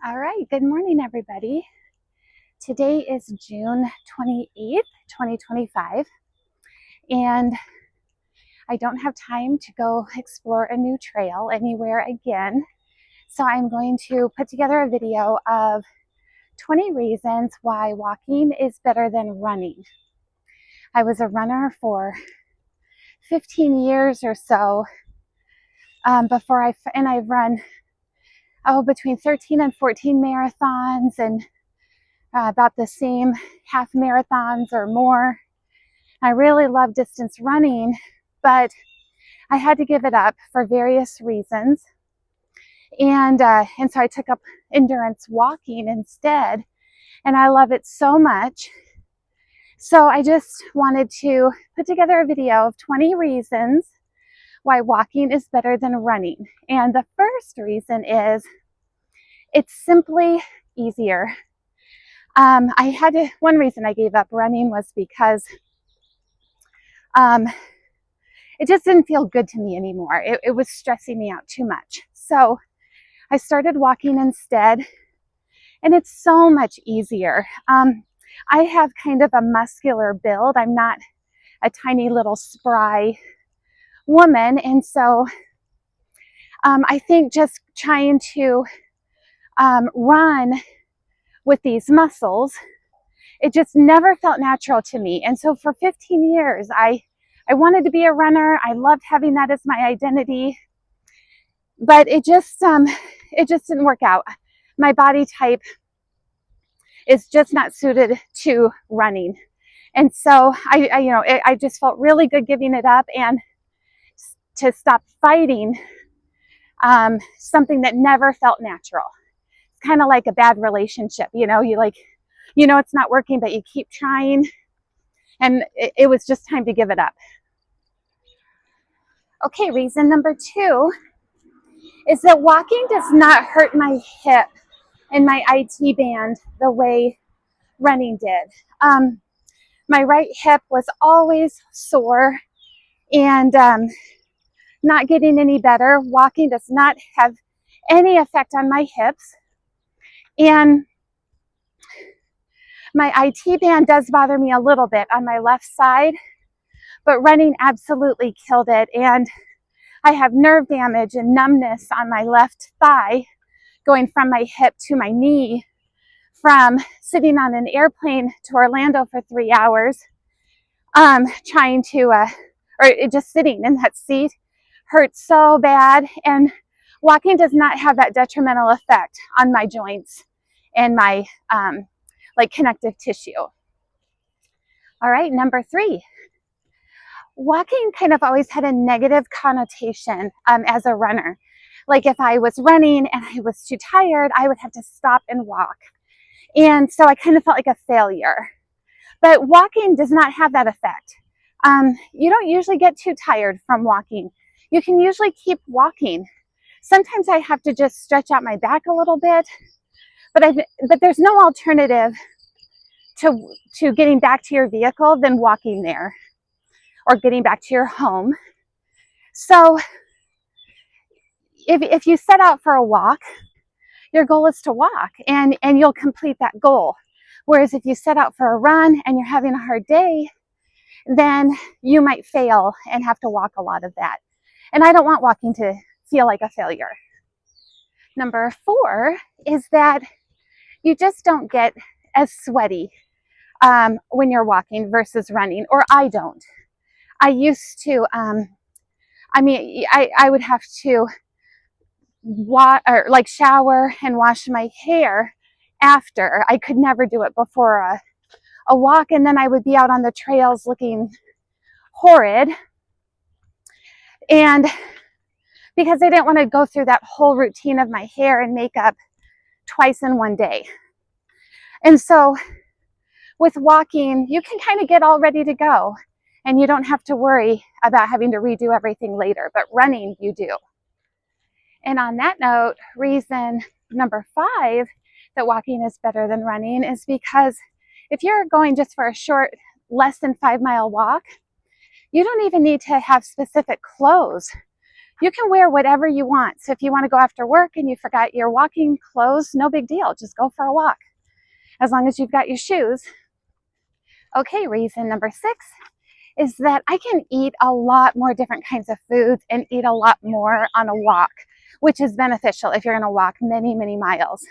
All right, good morning, everybody. Today is June 28th, 2025, and I don't have time to go explore a new trail anywhere again. So I'm going to put together a video of 20 reasons why walking is better than running. I was a runner for 15 years or so and I've run between 13 and 14 marathons and about the same half marathons or more. I really love distance running, but I had to give it up for various reasons. And so I took up endurance walking instead, and I love it so much. So I just wanted to put together a video of 20 reasons why walking is better than running. And the first reason is it's simply easier. One reason I gave up running was because it just didn't feel good to me anymore. It was stressing me out too much. So I started walking instead, and it's so much easier. I have kind of a muscular build. I'm not a tiny little spry woman, and so I think just trying to run with these muscles, it just never felt natural to me. And so for 15 years, I wanted to be a runner. I loved having that as my identity, but it just didn't work out. My body type is just not suited to running. And so I just felt really good giving it up and to stop fighting something that never felt natural. It's kind of like a bad relationship, it's not working, but you keep trying. And it was just time to give it up. Okay, reason number 2 is that walking does not hurt my hip and my IT band the way running did. My right hip was always sore and not getting any better. Walking does not have any effect on my hips. And my IT band does bother me a little bit on my left side, but running absolutely killed it. And I have nerve damage and numbness on my left thigh going from my hip to my knee from sitting on an airplane to Orlando for 3 hours, just sitting in that seat hurts so bad. And walking does not have that detrimental effect on my joints and my connective tissue. All right, number 3. Walking kind of always had a negative connotation as a runner. Like if I was running and I was too tired, I would have to stop and walk. And so I kind of felt like a failure. But walking does not have that effect. You don't usually get too tired from walking. You can usually keep walking. Sometimes I have to just stretch out my back a little bit, but there's no alternative to getting back to your vehicle than walking there or getting back to your home. So if you set out for a walk, your goal is to walk and you'll complete that goal. Whereas if you set out for a run and you're having a hard day, then you might fail and have to walk a lot of that. And I don't want walking to feel like a failure. Number 4 is that you just don't get as sweaty when you're walking versus running, or I don't. I used to, I would have to shower and wash my hair after. I could never do it before a walk, and then I would be out on the trails looking horrid. And because I didn't want to go through that whole routine of my hair and makeup twice in one day. And so with walking, you can kind of get all ready to go and you don't have to worry about having to redo everything later, but running you do. And on that note, reason number 5 that walking is better than running is because if you're going just for a short, less than 5-mile walk, you don't even need to have specific clothes. You can wear whatever you want. So if you want to go after work and you forgot your walking clothes, no big deal. Just go for a walk as long as you've got your shoes. Okay, reason number 6 is that I can eat a lot more different kinds of foods and eat a lot more on a walk, which is beneficial if you're going to walk many, many miles.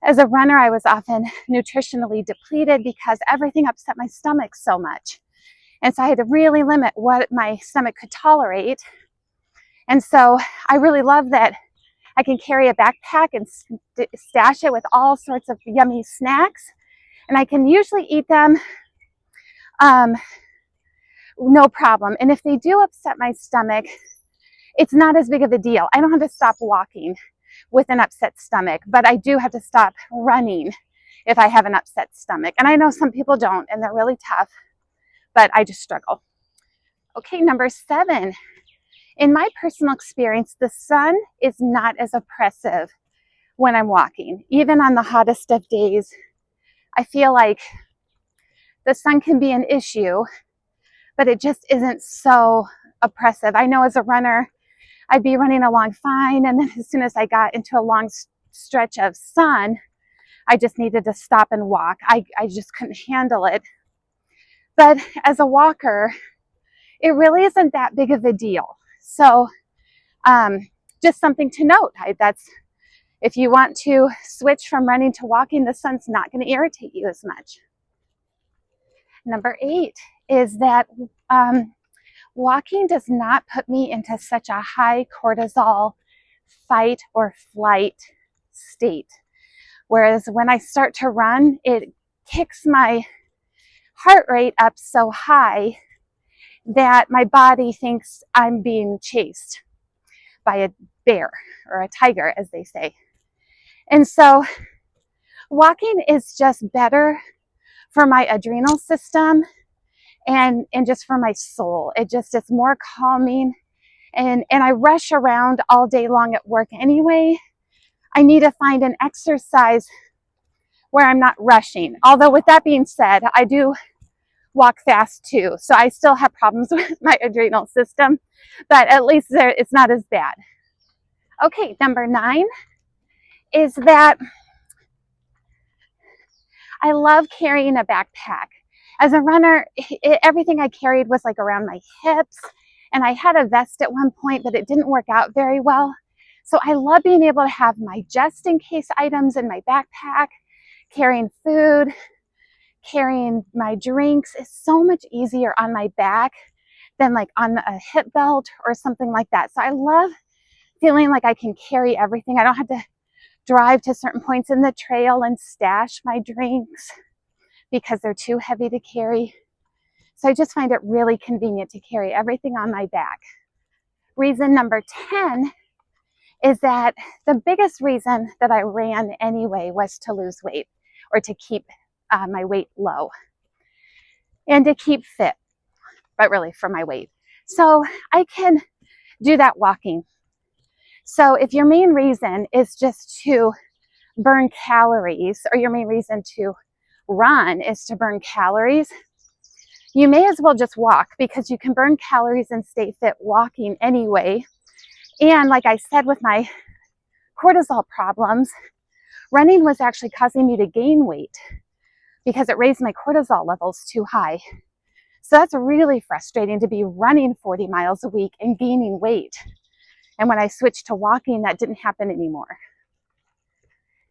As a runner, I was often nutritionally depleted because everything upset my stomach so much. And so I had to really limit what my stomach could tolerate. And so I really love that I can carry a backpack and stash it with all sorts of yummy snacks. And I can usually eat them no problem. And if they do upset my stomach, it's not as big of a deal. I don't have to stop walking with an upset stomach, but I do have to stop running if I have an upset stomach. And I know some people don't, and they're really tough, but I just struggle. Okay, number 7. In my personal experience, the sun is not as oppressive when I'm walking. Even on the hottest of days, I feel like the sun can be an issue, but it just isn't so oppressive. I know as a runner, I'd be running along fine, and then as soon as I got into a long stretch of sun, I just needed to stop and walk. I just couldn't handle it. But as a walker, it really isn't that big of a deal. So just something to note. If you want to switch from running to walking, the sun's not going to irritate you as much. Number 8 is that walking does not put me into such a high cortisol fight or flight state. Whereas when I start to run, it kicks my heart rate up so high that my body thinks I'm being chased by a bear or a tiger, as they say. And so walking is just better for my adrenal system and just for my soul. It's more calming. And I rush around all day long at work anyway. I need to find an exercise where I'm not rushing. Although with that being said, I do walk fast too. So I still have problems with my adrenal system, but at least it's not as bad. Okay, number 9 is that I love carrying a backpack. As a runner, everything I carried was like around my hips, and I had a vest at one point, but it didn't work out very well. So I love being able to have my just in case items in my backpack. Carrying food, carrying my drinks is so much easier on my back than like on a hip belt or something like that. So I love feeling like I can carry everything. I don't have to drive to certain points in the trail and stash my drinks because they're too heavy to carry. So I just find it really convenient to carry everything on my back. Reason number 10 is that the biggest reason that I ran anyway was to lose weight or to keep my weight low and to keep fit, but really for my weight. So I can do that walking. So if your main reason is just to burn calories, or your main reason to run is to burn calories, you may as well just walk, because you can burn calories and stay fit walking anyway. And like I said, with my cortisol problems, running was actually causing me to gain weight because it raised my cortisol levels too high. So that's really frustrating to be running 40 miles a week and gaining weight. And when I switched to walking, that didn't happen anymore.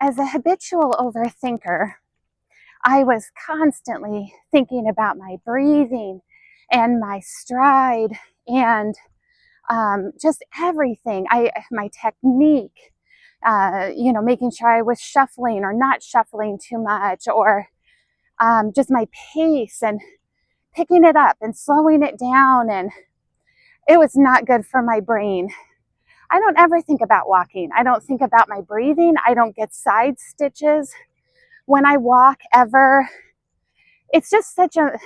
As a habitual overthinker, I was constantly thinking about my breathing and my stride and just everything. My technique, making sure I was shuffling or not shuffling too much, or just my pace and picking it up and slowing it down. And it was not good for my brain. I don't ever think about walking. I don't think about my breathing. I don't get side stitches when I walk ever. It's just such a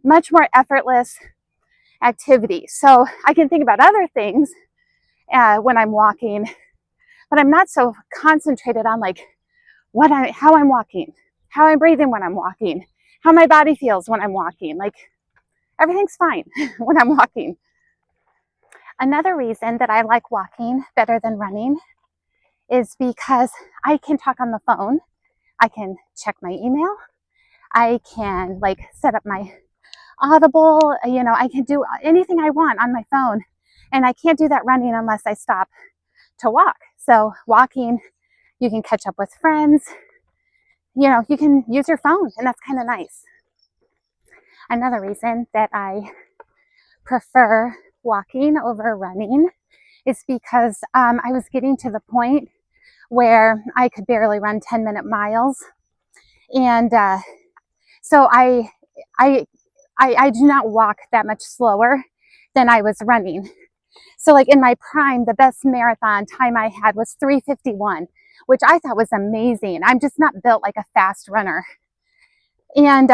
much more effortless activity. So I can think about other things when I'm walking, but I'm not so concentrated on like how I'm walking, how I'm breathing when I'm walking, how my body feels when I'm walking. Like everything's fine when I'm walking. Another reason that I like walking better than running is because I can talk on the phone. I can check my email. I can like set up my Audible, I can do anything I want on my phone. And I can't do that running unless I stop to walk. So walking, you can catch up with friends. You can use your phone, and that's kind of nice. Another reason that I prefer walking over running is because I was getting to the point where I could barely run 10-minute miles. And so I do not walk that much slower than I was running. So like in my prime, the best marathon time I had was 3:51, which I thought was amazing. I'm just not built like a fast runner. And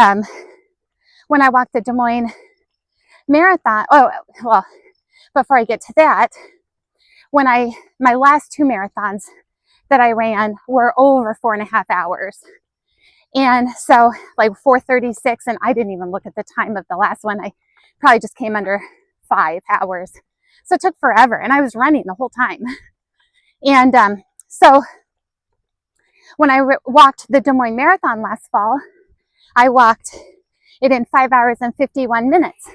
when I walked the Des Moines Marathon, before I get to that, my last 2 marathons that I ran were over 4.5 hours. And so like 4:36, and I didn't even look at the time of the last one. I probably just came under 5 hours. So it took forever, and I was running the whole time. And so when I walked the Des Moines Marathon last fall, I walked it in 5 hours and 51 minutes.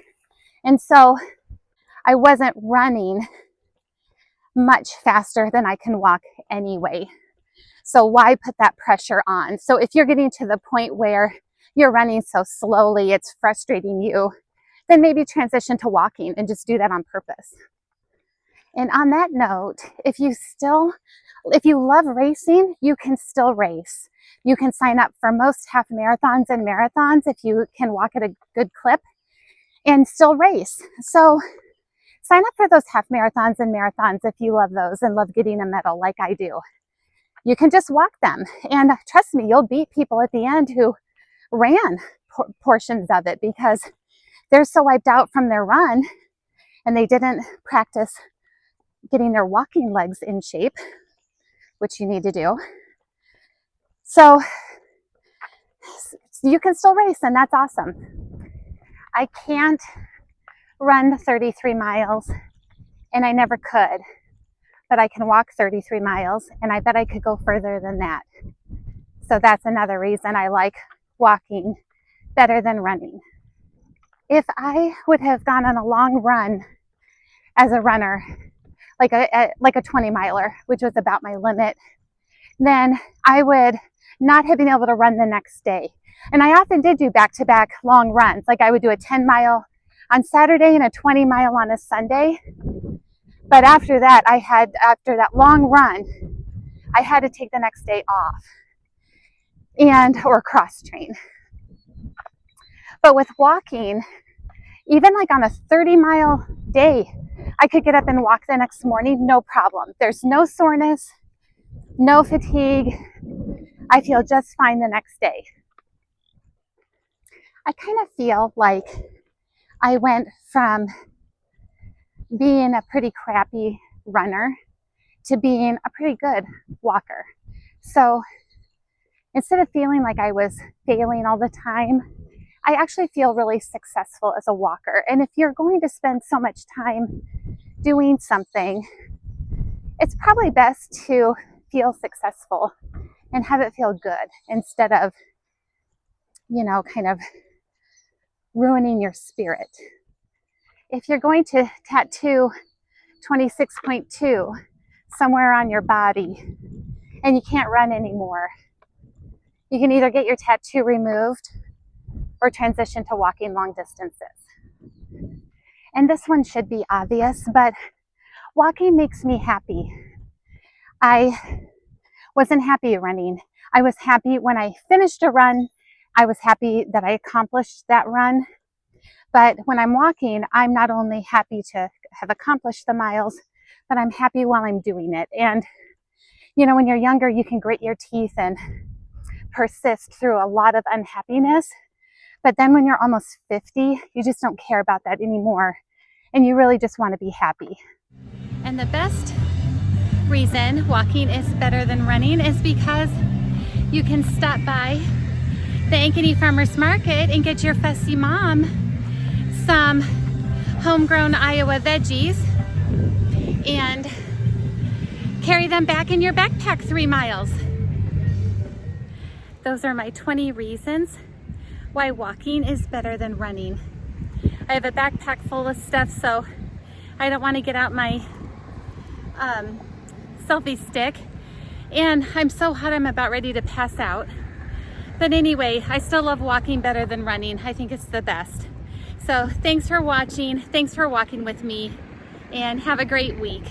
And so I wasn't running much faster than I can walk anyway. So why put that pressure on? So if you're getting to the point where you're running so slowly, it's frustrating you, then maybe transition to walking and just do that on purpose. And on that note, if you love racing, you can still race. You can sign up for most half marathons and marathons if you can walk at a good clip and still race. So sign up for those half marathons and marathons if you love those and love getting a medal like I do. You can just walk them. And trust me, you'll beat people at the end who ran portions of it because they're so wiped out from their run and they didn't practice getting their walking legs in shape, which you need to do. So you can still race, and that's awesome. I can't run 33 miles, and I never could, but I can walk 33 miles, and I bet I could go further than that. So that's another reason I like walking better than running. If I would have gone on a long run as a runner, like a 20 miler, which was about my limit, then I would not have been able to run the next day. And I often did do back-to-back long runs. Like I would do a 10 mile on Saturday and a 20 mile on a Sunday. But after that long run, I had to take the next day off or cross train. But with walking, even like on a 30-mile day, I could get up and walk the next morning, no problem. There's no soreness, no fatigue. I feel just fine the next day. I kind of feel like I went from being a pretty crappy runner to being a pretty good walker. So instead of feeling like I was failing all the time, I actually feel really successful as a walker. And if you're going to spend so much time doing something, it's probably best to feel successful and have it feel good instead of, kind of ruining your spirit. If you're going to tattoo 26.2 somewhere on your body and you can't run anymore, you can either get your tattoo removed or transition to walking long distances. And this one should be obvious, but walking makes me happy. I wasn't happy running. I was happy when I finished a run. I was happy that I accomplished that run. But when I'm walking, I'm not only happy to have accomplished the miles, but I'm happy while I'm doing it. And, when you're younger, you can grit your teeth and persist through a lot of unhappiness. But then when you're almost 50, you just don't care about that anymore. And you really just want to be happy. And the best reason walking is better than running is because you can stop by the Ankeny Farmers Market and get your fussy mom some homegrown Iowa veggies and carry them back in your backpack 3 miles. Those are my 20 reasons why walking is better than running. I have a backpack full of stuff, so I don't want to get out my selfie stick. And I'm so hot, I'm about ready to pass out. But anyway, I still love walking better than running. I think it's the best. So thanks for watching. Thanks for walking with me, and have a great week.